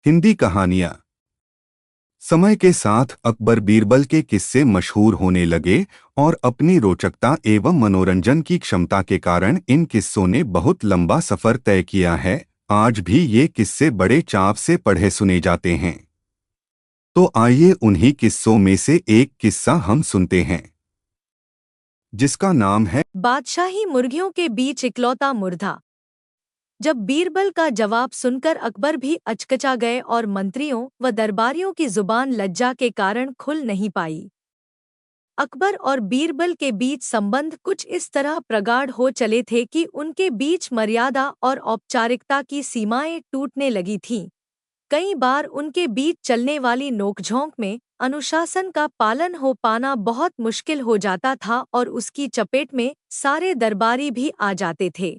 हिंदी कहानियां। समय के साथ अकबर बीरबल के किस्से मशहूर होने लगे और अपनी रोचकता एवं मनोरंजन की क्षमता के कारण इन किस्सों ने बहुत लंबा सफर तय किया है। आज भी ये किस्से बड़े चाव से पढ़े सुने जाते हैं। तो आइए उन्हीं किस्सों में से एक किस्सा हम सुनते हैं, जिसका नाम है बादशाही मुर्गियों के बीच इकलौता मुर्दा। जब बीरबल का जवाब सुनकर अकबर भी अचकचा गए और मंत्रियों व दरबारियों की जुबान लज्जा के कारण खुल नहीं पाई। अकबर और बीरबल के बीच संबंध कुछ इस तरह प्रगाढ़ हो चले थे कि उनके बीच मर्यादा और औपचारिकता की सीमाएं टूटने लगी थीं। कई बार उनके बीच चलने वाली नोकझोंक में अनुशासन का पालन हो पाना बहुत मुश्किल हो जाता था और उसकी चपेट में सारे दरबारी भी आ जाते थे।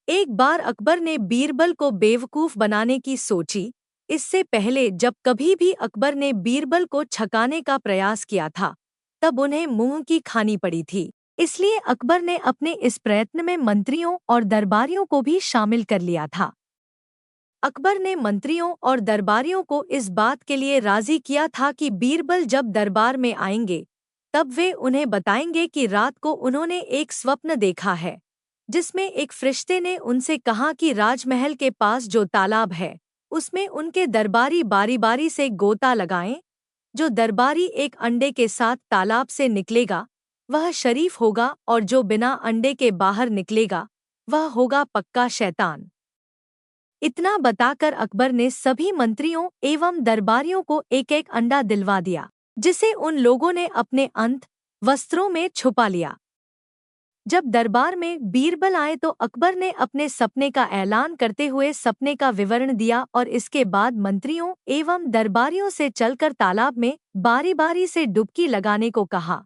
एक बार अकबर ने बीरबल को बेवकूफ बनाने की सोची। इससे पहले जब कभी भी अकबर ने बीरबल को छकाने का प्रयास किया था, तब उन्हें मुंह की खानी पड़ी थी। इसलिए अकबर ने अपने इस प्रयत्न में मंत्रियों और दरबारियों को भी शामिल कर लिया था। अकबर ने मंत्रियों और दरबारियों को इस बात के लिए राजी किया था कि बीरबल जब दरबार में आएंगे, तब वे उन्हें बताएंगे कि रात को उन्होंने एक स्वप्न देखा है, जिसमें एक फरिश्ते ने उनसे कहा कि राजमहल के पास जो तालाब है, उसमें उनके दरबारी बारी बारी से गोता लगाएं। जो दरबारी एक अंडे के साथ तालाब से निकलेगा, वह शरीफ होगा, और जो बिना अंडे के बाहर निकलेगा, वह होगा पक्का शैतान। इतना बताकर अकबर ने सभी मंत्रियों एवं दरबारियों को एक एक अंडा दिलवा दिया, जिसे उन लोगों ने अपने अंत वस्त्रों में छुपा लिया। जब दरबार में बीरबल आए तो अकबर ने अपने सपने का ऐलान करते हुए सपने का विवरण दिया और इसके बाद मंत्रियों एवं दरबारियों से चलकर तालाब में बारी बारी से डुबकी लगाने को कहा।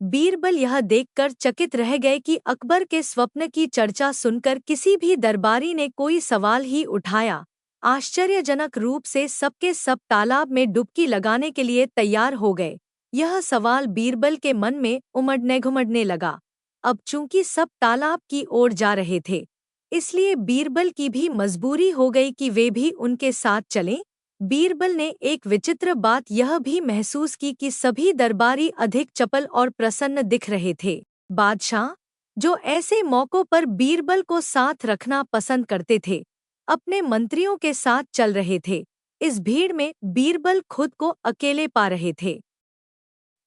बीरबल यह देखकर चकित रह गए कि अकबर के स्वप्न की चर्चा सुनकर किसी भी दरबारी ने कोई सवाल ही उठाया। आश्चर्यजनक रूप से सबके सब तालाब में डुबकी लगाने के लिए तैयार हो गए। यह सवाल बीरबल के मन में उमड़ने घुमड़ने लगा। अब चूंकि सब तालाब की ओर जा रहे थे, इसलिए बीरबल की भी मजबूरी हो गई कि वे भी उनके साथ चलें। बीरबल ने एक विचित्र बात यह भी महसूस की कि सभी दरबारी अधिक चपल और प्रसन्न दिख रहे थे। बादशाह, जो ऐसे मौकों पर बीरबल को साथ रखना पसंद करते थे, अपने मंत्रियों के साथ चल रहे थे। इस भीड़ में बीरबल खुद को अकेले पा रहे थे।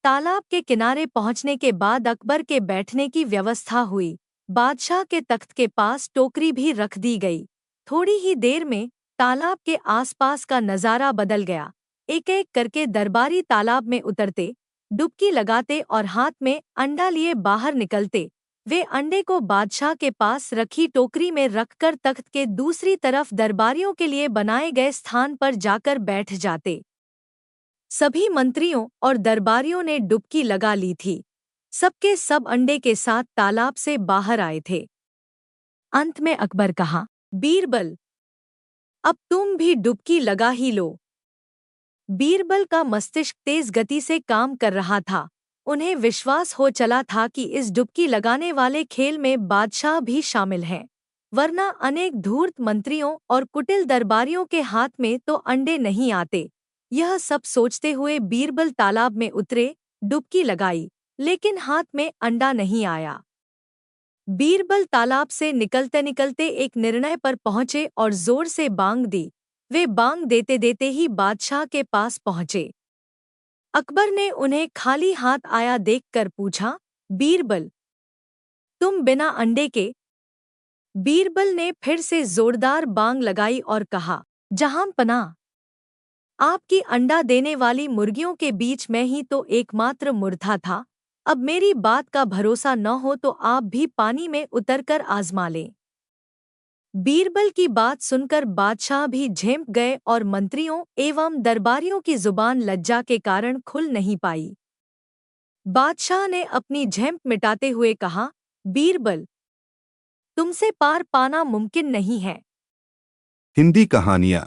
तालाब के किनारे पहुंचने के बाद अकबर के बैठने की व्यवस्था हुई। बादशाह के तख्त के पास टोकरी भी रख दी गई। थोड़ी ही देर में तालाब के आसपास का नज़ारा बदल गया। एक एक करके दरबारी तालाब में उतरते, डुबकी लगाते और हाथ में अंडा लिए बाहर निकलते। वे अंडे को बादशाह के पास रखी टोकरी में रखकर तख्त के दूसरी तरफ दरबारियों के लिए बनाए गए स्थान पर जाकर बैठ जाते। सभी मंत्रियों और दरबारियों ने डुबकी लगा ली थी। सबके सब अंडे के साथ तालाब से बाहर आए थे। अंत में अकबर कहा, बीरबल, अब तुम भी डुबकी लगा ही लो। बीरबल का मस्तिष्क तेज गति से काम कर रहा था। उन्हें विश्वास हो चला था कि इस डुबकी लगाने वाले खेल में बादशाह भी शामिल है, वरना अनेक धूर्त मंत्रियों और कुटिल दरबारियों के हाथ में तो अंडे नहीं आते। यह सब सोचते हुए बीरबल तालाब में उतरे, डुबकी लगाई, लेकिन हाथ में अंडा नहीं आया। बीरबल तालाब से निकलते निकलते एक निर्णय पर पहुंचे और जोर से बांग दी। वे बांग देते देते ही बादशाह के पास पहुंचे। अकबर ने उन्हें खाली हाथ आया देखकर पूछा, बीरबल, तुम बिना अंडे के? बीरबल ने फिर से जोरदार बांग लगाई और कहा, जहां पनाह, आपकी अंडा देने वाली मुर्गियों के बीच मैं ही तो एकमात्र मुर्दा था। अब मेरी बात का भरोसा न हो तो आप भी पानी में उतरकर आजमा लें। बीरबल की बात सुनकर बादशाह भी झेंप गए और मंत्रियों एवं दरबारियों की जुबान लज्जा के कारण खुल नहीं पाई। बादशाह ने अपनी झेंप मिटाते हुए कहा, बीरबल, तुमसे पार पाना मुमकिन नहीं है। हिंदी कहानियां।